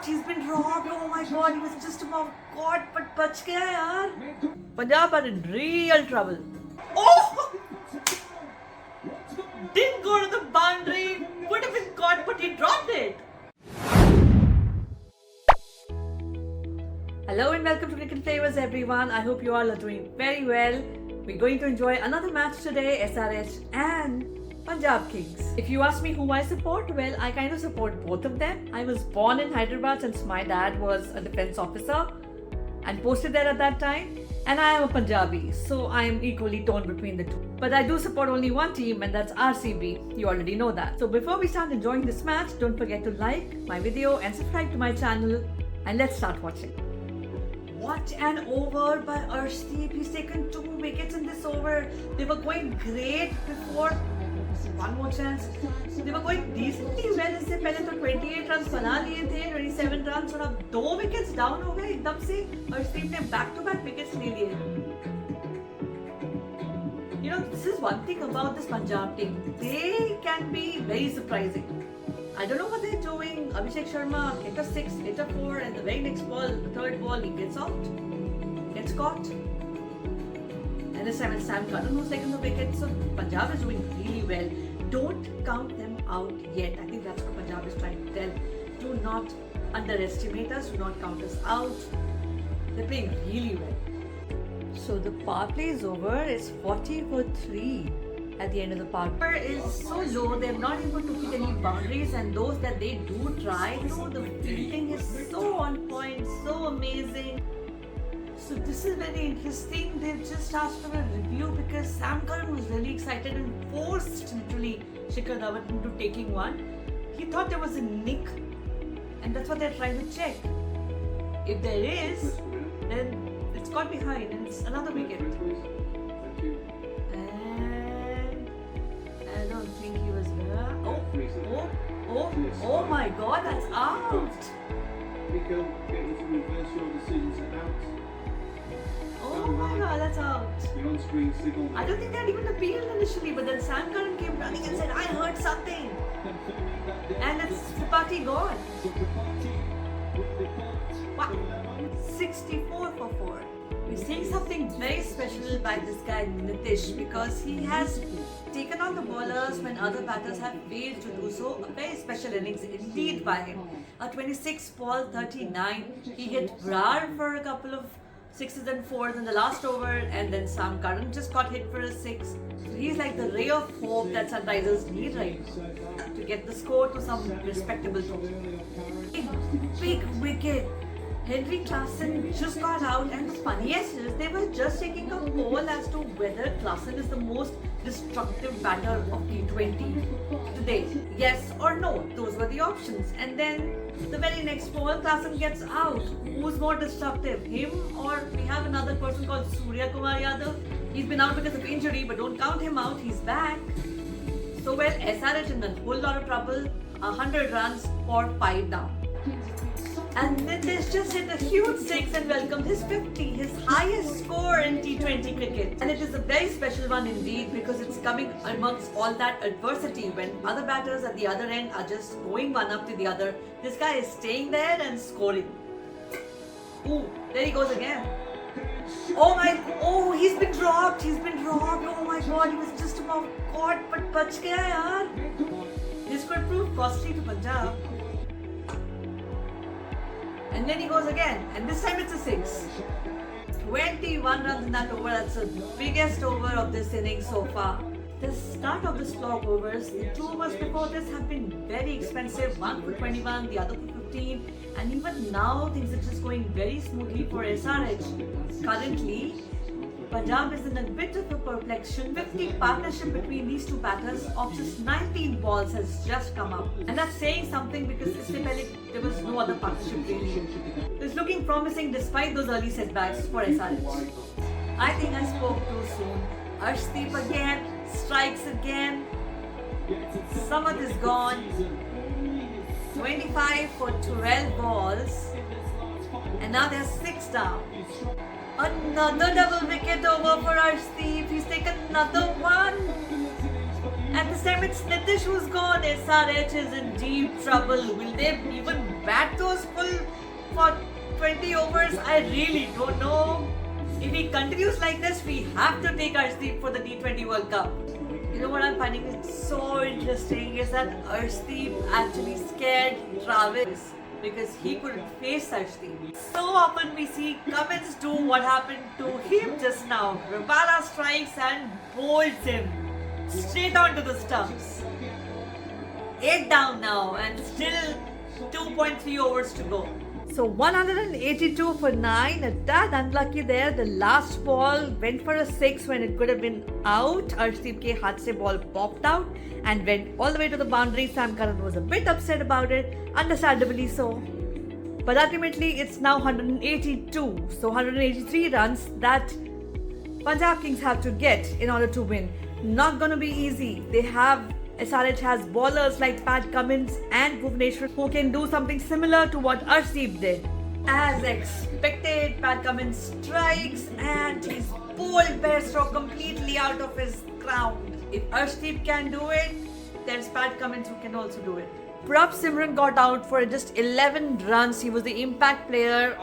dropped. He's been dropped. Oh my God, he was just about caught, but bach gaya yaar. Punjab are in real trouble. Oh! Didn't go to the boundary. Would have been caught, but he dropped it. Hello and welcome to Cricket Flavors, everyone. I hope you all are doing very well. We're going to enjoy another match today, SRH and Punjab Kings. If you ask me who I support, well, I kind of support both of them. I was born in Hyderabad since my dad was a defense officer and posted there at that time. And I am a Punjabi, so I am equally torn between the two. But I do support only one team, and that's RCB. You already know that. So before we start enjoying this match, don't forget to like my video and subscribe to my channel. And let's start watching. What an over by Arshdeep. He's taken 2 wickets in this over. They were going great before. One more chance. They were going decently well. इससे पहले तो 28 runs बना लिए थे, 27 runs, और अब 2 wickets down हो गए एकदम से. Arshdeep ने back-to-back wickets ले लिए. You know, this is one thing about this Punjab team. They can be very surprising. I don't know what they're doing. Abhishek Sharma hit a 6, hit a 4, and the very next ball, the third ball, he gets out, gets caught. And this time it's Sam Curran who's taken the wicket. So Punjab is doing really well. Don't count them out yet. I think that's what Punjab is trying to tell. Do not underestimate us. Do not count us out. They're playing really well. So the power play is over. It's 40 for 3 at the end of the power play. Is so low. They've not able to hit any boundaries, and those that they do try, the fielding is so on point, so amazing. So this is very interesting. They've just asked for a review because Sam Curran was really excited and forced literally Shikhar Dhawan into taking one. He thought there was a nick, and that's what they're trying to check. If there is, then it's got behind and it's another wicket. And I don't think he was there. Oh my God, that's out. Oh my God, that's out. I don't think they had even appealed initially, but then Sam Curran came running and said, I heard something. And it's Tripathi gone. Wow. 64 for 4. We're seeing something very special by this guy Nitish, because he has taken on the bowlers when other batters have failed to do so. A very special innings indeed by him. A 26 ball 39. He hit Brar for a couple of 6s and 4s in the last over, and then Sam Curran just got hit for a 6. So he's like the ray of hope that Sunrisers need right now to get the score to some respectable total. Big wicket. Henry Klassen just got out, and the funniest is they were just taking a poll as to whether Klassen is the most destructive batter of T20 today. Yes or no, those were the options. And then the very next poll, Klassen gets out. Who's more destructive, him or we have another person called Surya Kumar Yadav? He's been out because of injury, but don't count him out, he's back. So well, SRH in a whole lot of trouble, 100 runs for 5 down. And Nitish just hit a huge 6 and welcomed his 50, his highest score in T20 cricket. And it is a very special one indeed, because it's coming amongst all that adversity when other batters at the other end are just going one up to the other. This guy is staying there and scoring. Ooh, there he goes again. Oh, he's been dropped. Oh my God, he was just about caught, but bach gaya yaar. This could prove costly to Punjab. And then he goes again, and this time it's a 6. 21 runs in that over. That's the biggest over of this inning so far. The start of the slog overs, the 2 overs before this have been very expensive. One for 21, the other for 15, and even now things are just going very smoothly for SRH. Currently, Punjab is in a bit of a perplexion. 50 partnership between these two batters of just 19 balls has just come up. And that's saying something, because there was no other partnership really. It's looking promising despite those early setbacks for SRH. I think I spoke too soon. Arshdeep again, strikes again. Samad is gone. 25 for 12 balls. And now they're 6 down. Another double wicket over for Arshdeep. He's taken another one. At this time, it's Nitish who's gone. SRH is in deep trouble. Will they even bat those full for 20 overs? I really don't know. If he continues like this, we have to take Arshdeep for the T20 World Cup. You know what I'm finding is so interesting is that Arshdeep actually scared Travis because he couldn't face Arshdeep. So often we see Cummins do what happened to him just now. Rabada strikes and bowls him straight onto the stumps. 8 down now and still 2.3 overs to go. So 182 for 9, a tad unlucky there. The last ball went for a 6 when it could have been out. Arshdeep ke haath se ball popped out and went all the way to the boundary. Sam Curran was a bit upset about it, understandably so. But ultimately it's now 182, so 183 runs that Punjab Kings have to get in order to win. Not gonna be easy. SRH has bowlers like Pat Cummins and Bhuvneshwar who can do something similar to what Arshdeep did. As expected, Pat Cummins strikes and he's bowled Bairstow completely out of his ground. If Arshdeep can do it, there's Pat Cummins who can also do it. Prabh Simran got out for just 11 runs. He was the impact player.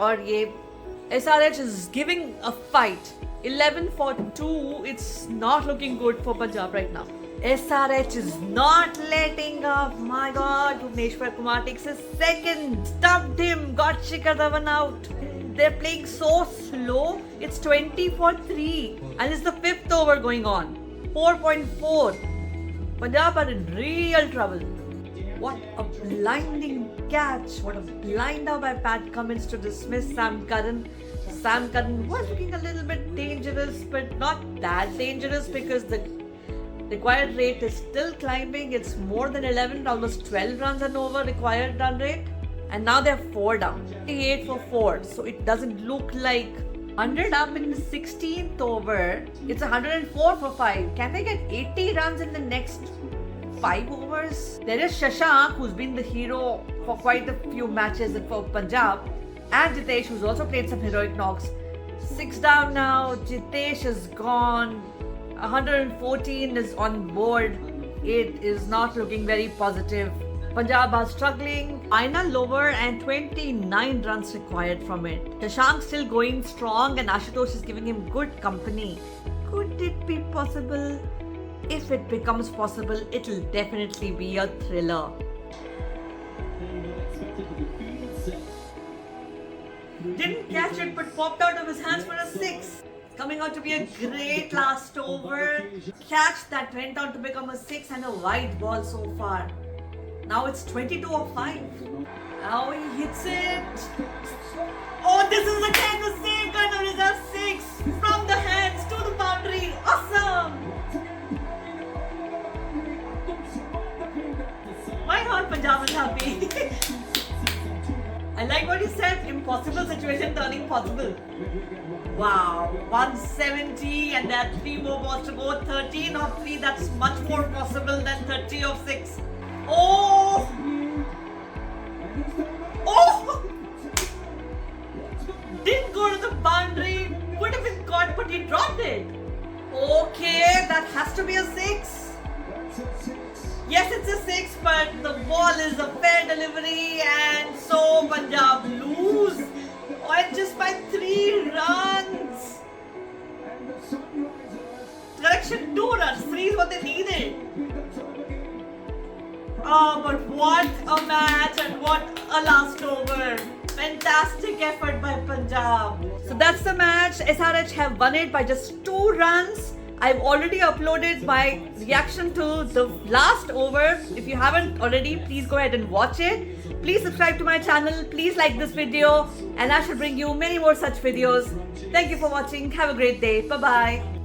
SRH is giving a fight. 11 for 2. It's not looking good for Punjab right now. SRH is not letting up. My God, Bhuvneshwar Kumar takes a second, stumped him, got Shikhar Dhawan out. They're playing so slow. It's 20 for 3 and it's the 5th over going on. 4.4. Punjab are in real trouble. What a blinding catch. What a blinder by Pat Cummins to dismiss Sam Curran. Sam Curran was looking a little bit dangerous, but not that dangerous because the required rate is still climbing. It's more than 11, almost 12 runs and over required run rate. And now they're 4 down. 8 for 4. So it doesn't look like 100 up in the 16th over. It's 104 for 5. Can they get 80 runs in the next 5 overs? There is Shashank, who's been the hero for quite a few matches for Punjab. And Jitesh, who's also played some heroic knocks. 6 down now. Jitesh is gone. 114 is on board. It is not looking very positive. Punjab are struggling. Final over and 29 runs required from it. Shashank still going strong and Ashutosh is giving him good company. Could it be possible? If it becomes possible, it'll definitely be a thriller. Didn't catch it but popped out of his hands for a 6. Coming out to be a great last over. Catch that went on to become a 6 and a wide ball so far. Now it's 22 of 5. Now he hits it. Oh, this is again the same kind of result. 6 from the hands to the boundary. Awesome. My heart, Punjab is happy. I like what he said. Impossible situation turning possible. Wow, 170 and there are 3 more balls to go. 13 of 3, that's much more possible than 30 of 6. Oh! Oh! Didn't go to the boundary. Would have been caught, but he dropped it. Okay, that has to be a 6. Yes, it's a 6, but the ball is a fair delivery and so Punjab lose. And just by 3 runs. Correction, 2 runs. 3 is what they needed. Oh, but what a match and what a last over. Fantastic effort by Punjab. So that's the match. SRH have won it by just 2 runs. I've already uploaded my reaction to the last over. If you haven't already, please go ahead and watch it. Please subscribe to my channel. Please like this video and I should bring you many more such videos. Thank you for watching. Have a great day. Bye-bye.